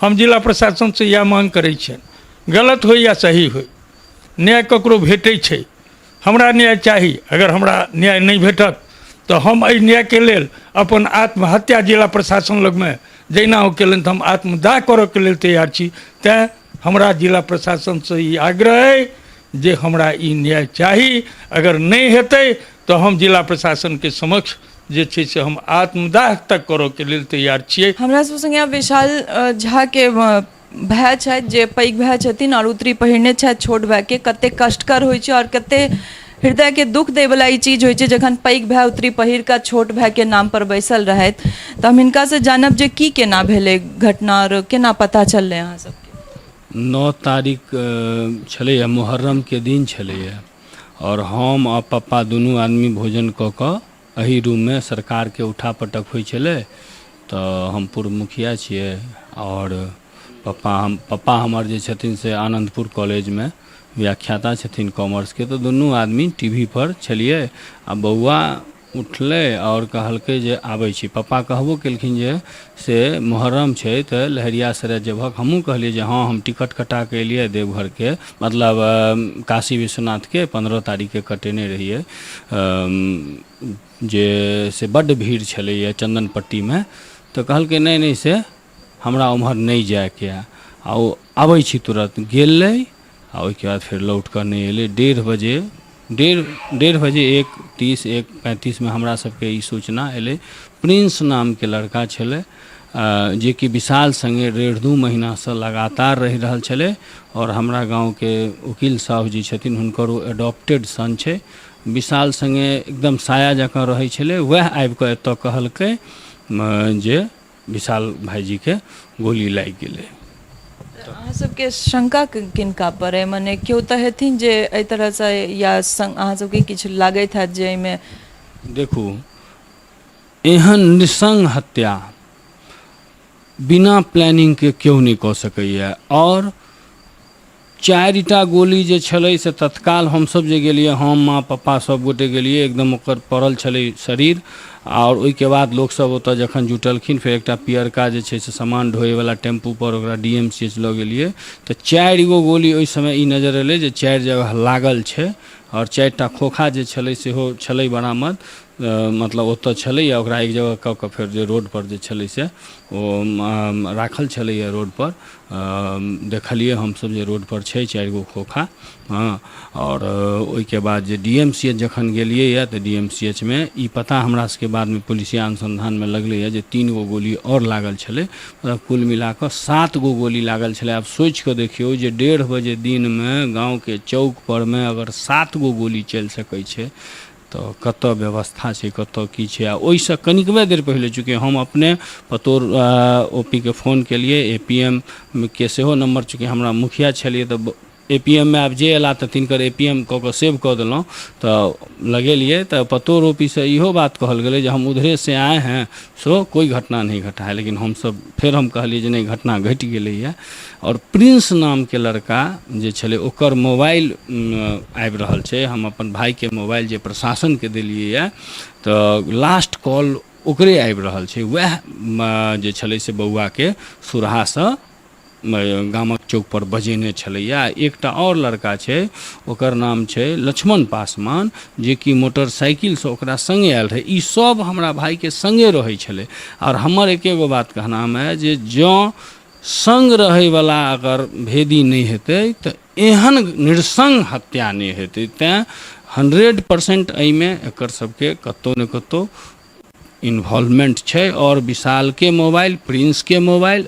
हम जिला प्रशासन से यह मांग करै छियनि, गलत हो या सही हो, न्याय ककरो भेटै छै, हमरा न्याय चाही। अगर हमरा न्याय नहीं भेटत तो हम एहि न्यायके लेल अपन आत्महत्या जिला प्रशासन लगमे जहिना ओ केलनि तऽ हम आत्मदाह करऽके लेल तैयार छी। तैँ हमरा जिला प्रशासनसँ ई आग्रह अइ जे हमरा ई न्याय चाही। अगर नहीं हेतै तो हम जिला प्रशासनके समक्ष जे छै से हम आत्मदाह तक करऽके लेल तैयार छियै। हमरा सब संगे विशाल झा के भाई छथि जे पैघ भाई छथिन और उत्तरी पहिरने छथि छोट भाई के, कते कष्टकर होइ छै और कते हृदय के दुख दे वाला ई चीज होइ छै जखन पैघ भाई उत्तरी पहिर का छोट भाई के नाम पर बैसल रहैत। तऽ हम हिनका से जानब जे की केना भेलै घटना और केना पता चललै अहाँ सबके। 9 तारीख छलैए, मुहर्रम के दिन छलैए और हम आ पप्पा दुनू आदमी भोजन कऽ कऽ एही रूममे सरकारके उठा पटक होइ छलै। तऽ हम पूर्व मुखिया छियै और पप्पा हमर जे छथिन से आनंदपुर कॉलेजमे व्याख्याता छथिन कॉमर्स के। तो दुनू आदमी टीवी पर छलिए आ बौआ उठलै और कहलकै जे आबै छी। पप्पा कहबो केलखिन जे से मुहर्रम छै तऽ लहरियासराय जेबहक। हमहूँ कहलिए जे हाँ हम टिकट कटा के एलिए देवघरके, मतलब काशी विश्वनाथके 15 तारीखके कटेने रहिए जे से बड्ड भीड़ छलैए चंदनपट्टीमे। तऽ कहलकै नहीं से हमरा उम्हर नहीं जाएके आ ओ आबै छी तुरंत। गेलै आ ओहिके बाद फिर लौट कर नहीं एलै। 1:30 बजे 1:30 1:35 में हमरा सबके ई सूचना एलै। प्रिंस नाम के लड़का छलै जे कि विशाल संगे 1.5-2 महीना से लगातार रहि रहल छलै और हमरा गाँव के वकील साहब जी छथिन हुनकर ओ एडॉप्टेड सन छै। विशाल संगे एकदम साया जकाँ रहै छलै। वएह आबि कऽ एतऽ कहलकै जे विशाल भाईजी के गोली लागि गेलै। अहाँ सबके शंका किनका पर है, मने क्यों तऽ हेथिन जे एहि तरह से या अहाँ सबके किछु लागैत हैत जे एहिमे। देखू एहन निसंग हत्या बिना प्लानिंग के क्यों नहीं कऽ सकैए। और 4टा गोली जे छलै से तत्काल हमसब जे गेलिए, हम माँ पप्पा सब गोटे गेलिए, एकदम ओकर पड़ल छलै शरीर। और ओहिके बाद लोग सब ओतऽ जखन जुटलखिन फेर एकटा पियरका जे छै से सामान ढोएवला टेम्पू पर ओकरा DMCH लऽ गेलिए। तऽ 4 गो गोली ओहि समय ई नजर एलै जे 4 जगह लागल छै और 4टा खोखा जे छलै सेहो छलै बरामद। मतलब ओतऽ छलै आ ओकरा एक जगह कऽ कऽ फेर जे रोड पर जे छलै से ओ राखल छलैए रोड पर। देखलिए हमसब जे रोड पर छै 4 गो खोखा। हाँ और ओहिके बाद जे DMCH जखन गेलिए या तऽ DMCH में ई पता हमरा सबके बाद में पुलिसिया अनुसंधान में लगलै जे 3 गो गोली और लागल छलै। मतलब कुल मिला कऽ 7 गो गोली लागल छलै। आब सोचि कऽ देखियौ जे 1:30 बजे दिन में गाँव के चौक पर में अगर 7 गो गोली चलि सकै छै तो कतऽ व्यवस्था छै, कतऽ की छै। आ ओहिसँ कनिकबे देर पहिले चूँकि हम अपने पतोर OP के फ़ोन केलिए, APM के सेहो नंबर, चूँकि हमरा मुखिया छलिए तऽ APM में आब जे एला तऽ तिनकर APM कऽ कऽ सेव कऽ देलहुँ। तऽ लगेलिए तऽ पतोर OP से इहो बात कहल गेलै जे हम उधरे से आए हैं सो कोई घटना नहीं घटा है। लेकिन हम सब फिर हम कहलिए जे नहीं घटना घटि गेलैए। और प्रिंस नाम के लड़का जे छलै ओकर मोबाइल आबि रहल छै। हम अपन भाई के मोबाइल जे प्रशासन के देलिए यऽ तऽ लास्ट कॉल ओकरे आबि रहल छै। वएह जे छलै से बौआ के सुरहासँ गामक चौक पर बजेने छलैया। एकटा और लड़का छै ओकर नाम छै लक्ष्मण पासवान जे कि मोटरसाइकिल से ओकरा संगे आयल रहे। ई सब हमरा भाई के संगे रहै छलै। और हमर एकेगो बात कहनाम है जे जँ संग रहै वाला अगर भेदी नहीं हेतै तऽ एहन निरसंग हत्या नहीं हेतै। तैं 100% एहिमे एकर सबके कतौ न कतौ इन्वॉल्वमेंट छै। और विशाल के मोबाइल, प्रिंस के मोबाइल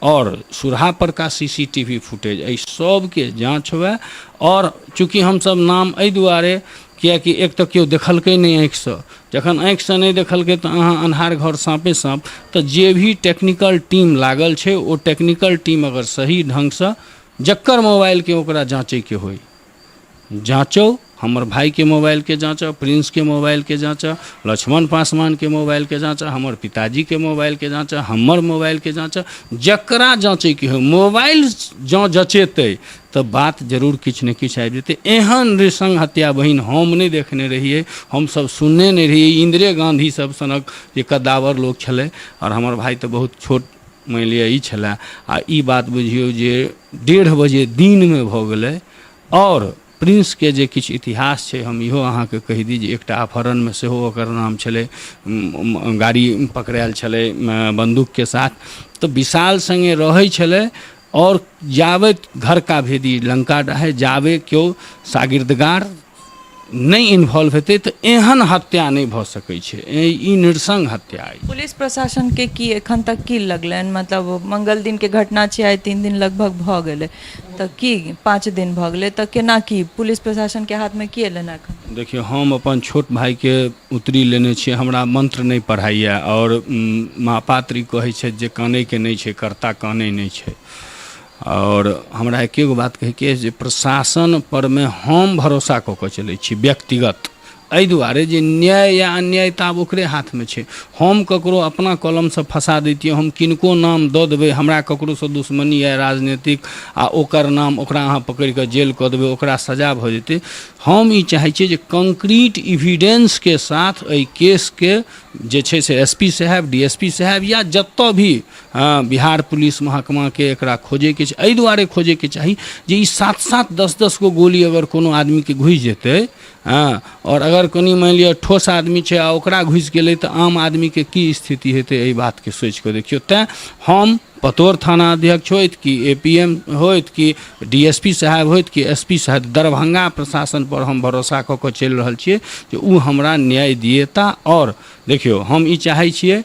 और सुरहा पर का CCTV फुटेज एहि सब के जांच हुए। और चूँकि हम सब नाम एहि दुआरे कियाकि एक तऽ केओ देखलकै नहीं आँखिसँ, जखन आँखिसँ नहीं देखलकै तऽ अहाँ अन्हार घर साँपे साँप। तऽ जे भी टेक्निकल टीम लागल छै ओ टेक्निकल टीम अगर सही ढंगसँ जकर मोबाइल के ओकरा जाँचै के होय जाँचो, हमर भाई के मोबाइल के जाँच, प्रिंस के मोबाइल के जाँच, लक्ष्मण पासवान के मोबाइल के जाँच, हमर पिताजी के मोबाइल के जाँच, हमर मोबाइल के जाँच, जकरा जाँचे के हो मोबाइल जँ जचेतै तऽ बात जरूर किछु ने किछु आबि जेतै। एहन नृशंस हत्या बहिन हम नहीं देखने रहिए, हम सब सुनने नहीं रहिए। इंदिरे गांधी सब सनक जे कद्दावर लोग छलै। और हमर भाई तो बहुत छोट मानि लिअ ई छलए आ ई बात बुझियौ जे 1:30 बजे दिनमे भऽ गेलै। आओर प्रिंसके जे किछु इतिहास छै हम इहो अहाँके कहि दी जे एकटा अपहरणमे सेहो ओकर नाम छलै, गाड़ी पकड़ायल छलै बंदूकके साथ, तऽ विशाल सङ्गे रहै छलै। और जावे घर का भेदी लंका रहे, जावे क्यों शागिर्दगार नहीं इन्वॉल्व हेतै तऽ एहन हत्या नहीं भऽ सकै छै। ई नृशंस हत्या अछि। पुलिस प्रशासन के की एखन तक की लगलनि, मतलब मंगल दिन के घटना छै, आइ 3 दिन लगभग भऽ गेलै, तऽ की 5 दिन भऽ गेलै, तऽ केना की पुलिस प्रशासन के हाथ में की एलनि एखन? देखियौ हम अपन छोट भाई के उतरी लेने छियै, हमरा मंत्र नहीं पढ़ाइए और माँ पात्री कहै छै जे कानै के नहीं छै, कर्ता कानै नहीं छै। और हमरा एके गो बात कहैके जे प्रशासन पर में हम भरोसा कऽ कऽ चलै छी व्यक्तिगत, एहि दुआरे जे न्याय या अन्याय तऽ आब ओकरे हाथमे छै। हम ककरो अपना कलमसँ फंसा दैतियै, हम किनको नाम दऽ देबै, हमरा ककरोसँ दुश्मनी या राजनीतिक आ ओकर नाम ओकरा अहाँ पकड़ि कऽ जेल कऽ देबै, ओकरा सजा भऽ जेतै। हम ई चाहै छियै जे कंक्रीट इविडेंसके साथ एहि केसके जे छै से एसपी साहब, डीएसपी साहब या जतऽ भी बिहार पुलिस महकमाके एकरा खोजैके छै। एहि दुआरे खोजैके चाही जे ई 7-7, 10-10 गो गोली अगर कोनो आदमीके घुसि जेतै, और अगर कनि मानि लिअ ठोस आदमी छै आ ओकरा घुसि गेलै तऽ आम आदमीके की स्थिति हेतै, एहि बातके सोचि कऽ देखियौ। तेँ हम पतोर थाना अध्यक्ष होइत कि एपीएम होइत कि डीएसपी साहब होइत कि एसपी साहब, दरभंगा प्रशासन पर हम भरोसा कऽ कऽ चलि रहल छियै जे ओ हमरा न्याय दिएता। और देखियौ हम ई चाहै छियै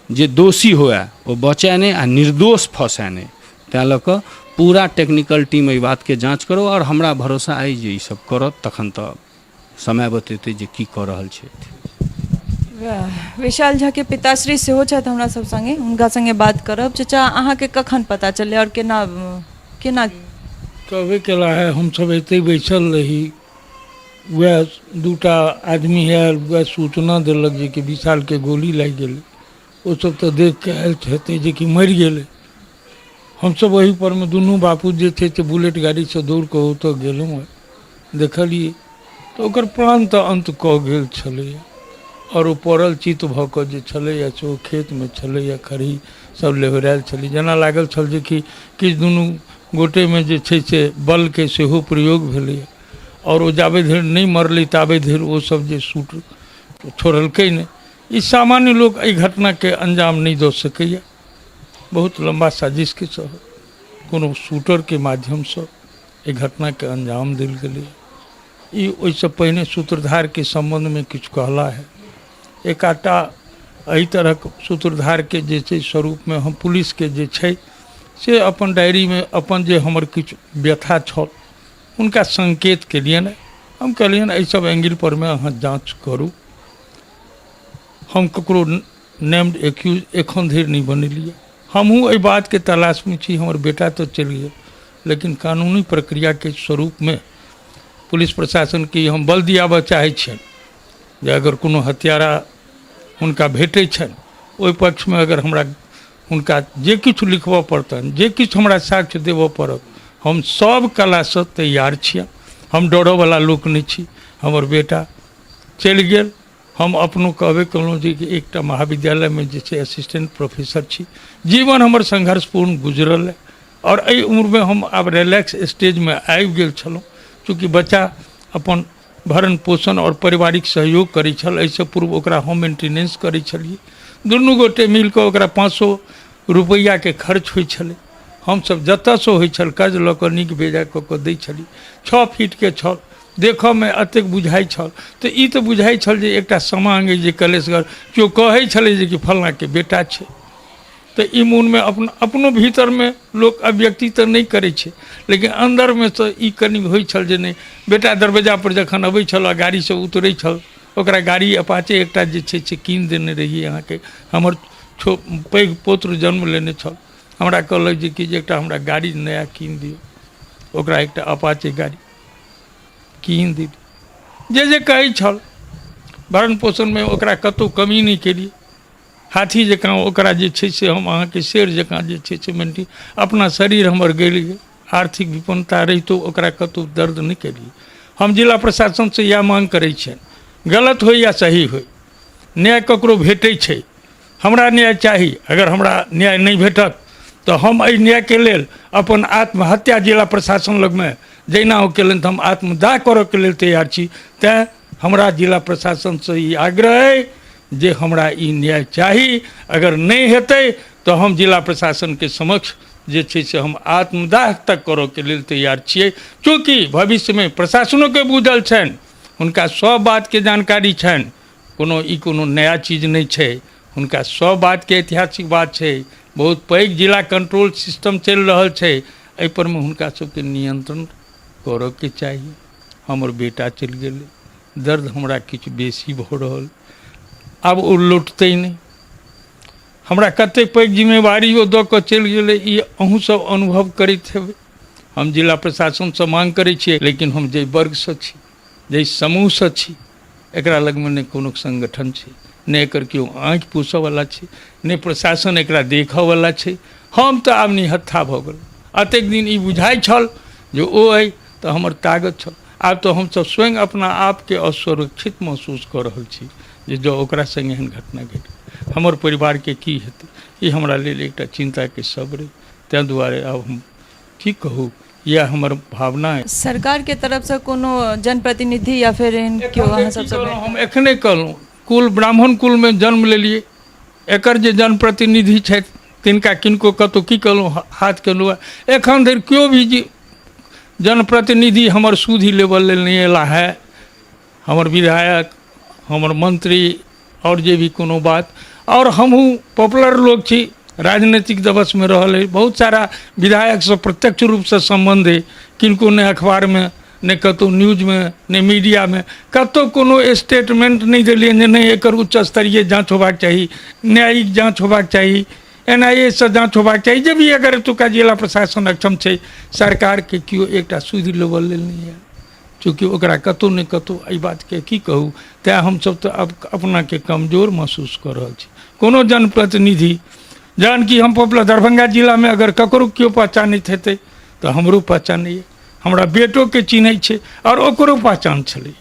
जे दोषी हुए ओ बचै नहि आ निर्दोष फँसै नहि। तैँ लऽ कऽ पूरा टेक्निकल टीम एहि बातके जाँच करो, और हमरा भरोसा अइ जे ई सब करत, तखन तऽ समय बतेतै जे की कऽ रहल छै। विशाल झा के पिताश्री सेहो छथि हमरा सब संगे, हुनका संगे बात करब। चाचा अहाँके कखन पता चललै और केना केना? कहबे केला है, हमसब एते बैसल रही, वह 2टा आदमी आयल, वह सूचना देलक जे कि विशाल के गोली लागि गेलै। ओ सब तऽ देख के आयल हेतै जे कि मरि गेलै। हमसब वही पर में दुनू बापू जे छै से बुलेट गाड़ी से दौड़ कऽ ओतऽ गेलहुँ, देखलिए तऽ ओकर प्राण तऽ अंत कऽ गेल छलैए। और ओ पड़ल चित भऽ कऽ जे छलैए से ओ खेतमे छलैए, खरही सब लेहरायल छलै, जेना लागल छल जे कि किछु दुनू गोटेमे जे छै से बलके सेहो प्रयोग भेलैए। और ओ जाबे धरि नहीं मरलै ताबे धरि ओ सब जे शूट छोड़लकै नहि। ई सामान्य लोग एहि घटनाके अंजाम नहीं दऽ सकैए। बहुत लंबा साजिश के सह कोनो शूटर के माध्यम से एहि घटनाके अंजाम देल गेलै। ई ओहिसँ पहिने सूत्रधार के संबंध में किछु कहला है। एकाटा एहि तरहक सूत्रधार के जे छै स्वरूप में हम पुलिस के जे छै से अपन डायरी में अपन जे हमर किछु व्यथा छल हुनका संकेत केलियनि। हम कहलियनि एहि सब एंगल पर में अहाँ जांच करू। हम ककरो नेम्ड एक्यूज एखन धरि नहीं बनेलिए। हमहूँ एहि बात के तलाश में छी। हमर बेटा तो चलि गेल, लेकिन कानूनी प्रक्रिया के स्वरूप में पुलिस प्रशासन के हम बल दियाबऽ चाहै छियनि जे अगर कोनो हत्यारा हुनका भेटै छनि, ओहि पक्ष में अगर हमरा हुनका जे किछु लिखबऽ पड़तनि, जे किछु हमरा साक्ष्य देबऽ पड़त, हम सब कलासँ तैयार छियनि। हम डरऽवला लोक नहीं छी। हमर बेटा चलि गेल, हम अपनो कहबे कलहुँ जे कि एकटा महाविद्यालय में जे छै असिस्टेंट प्रोफेसर छी। जीवन हमर संघर्षपूर्ण गुजरल है, और एहि उम्र में हम आब रिलैक्स स्टेज में आबि गेल छलहुँ। चूँकि बच्चा अपन भरण पोषण और पारिवारिक सहयोग करै छल, एहिसँ पूर्व ओकरा हम मेंटेनेंस करै छलिए। दुनू गोटे मिल कऽ ओकरा 500 रुपैया के खर्च होइ छलै। हमसब जतऽसँ होइ छल कर्ज लऽ कऽ नीक बेजाय कऽ कऽ दै छली। 6 फीट के छल, देखऽ में अतेक बुझाइ छल, तऽ ई तऽ बुझाइ छल जे एकटा समांग अइ जे कलेशगर केओ कहै छलै जे कि फलना के बेटा छै। तऽ ई मोन में अपनो भीतर में लोक अभिव्यक्ति तऽ नहीं करै छै, लेकिन अंदर में तऽ ई कनि होइ छल जे नहीं। बेटा दरवाजा पर जखन अबै छल आ गाड़ी से उतरै छल, ओकरा गाड़ी अपाचे एकटा जे छै से कीन देने रहिए। अहाँके हमर पैघ पुत्र जन्म लेने छल, हमरा कहलक जे कि एकटा हमरा गाड़ी नया कीन दियौ। ओकरा एकटा अपाचे गाड़ी कीन दी। जे कहै छल भरण पोषण में ओकरा कतौ कमी नहीं केलिए। हाथी जकाँ ओकरा जे छै से हम अहाँके शेर जकाँ जे छै से मेंटी अपना शरीर हमर गलि गेल। आर्थिक विपन्नता रहितो ओकरा कतौ दर्द नहीं केलिए। हम जिला प्रशासन से यह मांग करै छियनि, गलत हो या सही हो, न्याय ककरो भेटै छै, हमरा न्याय चाही। अगर हमरा न्याय नहीं भेटत तो हम एहि न्याय के लेल अपन आत्महत्या जिला प्रशासन लग में जहिना हो केलनि तऽ हम आत्मदाह करऽ के लेल तैयार छी। तैं हमरा जिला प्रशासन से ई आग्रह है जे हमरा ई न्याय चाही। अगर नहीं हेतै तो हम जिला प्रशासन के समक्ष जे छै से हम आत्मदाह तक करऽ के लेल तैयार छियै। चूँकि भविष्य में प्रशासनों के बुझल छनि, हुनका सब बात के जानकारी छनि, कोनो नया चीज नहीं छै, हुनका सब बात के ऐतिहासिक बात छै। बहुत पैघ जिला कंट्रोल सिस्टम चलि रहल छै, एहि पर में हुनका सबके नियंत्रण करऽ के चाहिए। हमर बेटा चलि गेलै, दर्द हमरा किछु बेसी भऽ रहल, आब ओ लौटतै नहीं। हमरा कते पैघ जिम्मेवारी ओ दऽ कऽ चलि गेलै, ई अहूँ सब अनुभव करैत हेबै। हम जिला प्रशासन से मांग करै छियै, लेकिन हम जाहि वर्ग से छी, जाहि समूह से छी, एकरा लग में नहि कोनो संगठन छै, नहि एकर केओ आँखि पोसऽवला छै, नहि प्रशासन एकरा देखऽवला छै। हम तऽ आब निहत्था भऽ गेल। एतेक दिन ई बुझाइ छल जे ओ अइ तऽ हमर ताकत छल, आब तऽ हमसब स्वयं अपना आपके असुरक्षित महसूस कऽ रहल छी जे जँ ओकरा संगे एहन घटना घटि हमर परिवार के की हेतै। ई हमरा लेल एकटा चिंता के सब्र अइ। ताहि दुआरे अब हम की कहू, यह हमर भावना है। सरकार के तरफ से कोनो जनप्रतिनिधि या फिर केओ अहाँ सबसे हम एखने कहलहुँ, कुल ब्राह्मण कुल में जन्म लेलिए, एकर जे जनप्रतिनिधि छथि तिनका किनको कतौ की कहलहुँ हाथ केलहुँ। एखन धरि केओ भी जनप्रतिनिधि हमर सूधी लेवल लेल नहीं एला है। हमर विधायक, हमर मंत्री और जे भी कोनो बात, और हमहूँ पॉपुलर लोग छी, राजनीतिक दबस में रहल है। बहुत सारा विधायक से प्रत्यक्ष रूप से संबंध है, किनको ने अखबार में, ने कतौ न्यूज में, ने मीडिया में कतौ कोनो स्टेटमेंट नहीं दिलियन जे नहीं एकर उच्च स्तरीय जांच होबाक चाही, न्यायिक जांच होबाक चाही, NIA से जांच होबाक चाही। जब भी अगर एतुका जिला प्रशासन अक्षम छै, सरकार के केओ एकटा सूधी लेवल लेल नहीं है, चूँकि ओकरा कतौ ने कतौ एहि बात के की कहू। तैं हमसब तऽ अब अपना के कमजोर महसूस कर रहल छी। कोनो जनप्रतिनिधि जहन कि हम पॉपुलर दरभंगा जिला में अगर ककरो केओ पहचानैत हेतै तऽ हमरो पहचानैए, हमरा बेटो के चिन्है छै और ओकरो पहचान छलै।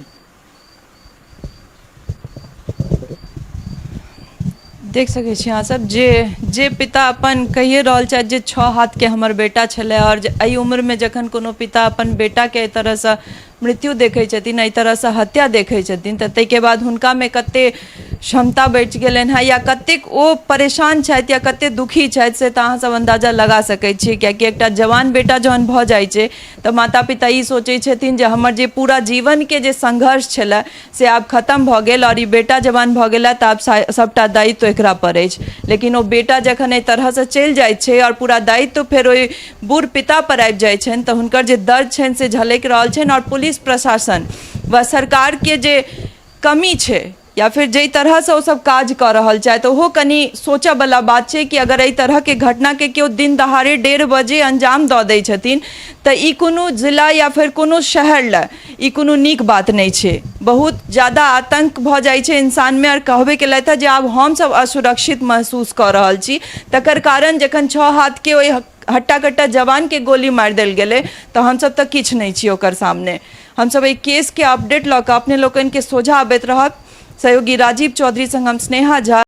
देख सकै छी अहाँ सब जे पिता अपन कहिए रहल छथि जे 6 हाथ के हमर बेटा छलै, और एहि उम्र में जखन कोनो पिता अपन बेटा के एहि तरह से मृत्यु देखै छथिन, एहि तरह से हत्या देखै छथिन, तऽ ताहिके बाद हुनका में कते क्षमता बढ़ि गेलनि हैं, या कतेक ओ परेशान छथि या कते दुखी छथि से तऽ अहाँ सब अंदाजा लगा सकै छी। कियाकि एकटा जवान बेटा जहन भऽ जाइ छै तऽ माता पिता ई सोचै छथिन जे हमर जे पूरा जीवन के जे संघर्ष छलै से आब खत्म भऽ गेल, और ई बेटा जवान भऽ गेला तऽ आब सबटा दायित्व एकरा पर अछि। लेकिन ओ बेटा जखन एहि तरह से चलि जाइ छै और पूरा दायित्व फेर ओहि बूढ़ पिता पर आबि जाइ छनि, तऽ हुनकर जे दर्द छनि से झलकि रहल छनि। और पुलिस प्रशासन व सरकार के जे कमी छै या फिर जै तरह से वो सब काज कर रहल छै, तो वो कनी सोचऽ वाला बात छै कि अगर एहि तरह के घटना के केओ दिन दहाड़े 1:30 बजे अंजाम दऽ दै छथिन तऽ ई कोनो जिला या फिर कोनो शहर लए ई कोनो नीक बात नहीं छै। बहुत ज़्यादा आतंक भऽ जाइ छै इंसान में, और कहबे केलथि जे आब हम सब असुरक्षित महसूस कऽ रहल छी। तकर कारण जखन 6 हाथ के ओहि हट्टा कट्टा जवान के गोली मारि देल गेलै तऽ हमसब तऽ किछु नहीं छी ओकर सामने। हमसब एहि केस के अपडेट लऽ कऽ अपने लोकनि के सोझा अबैत रहब। सहयोगी राजीव चौधरी संग हम स्नेहा झा।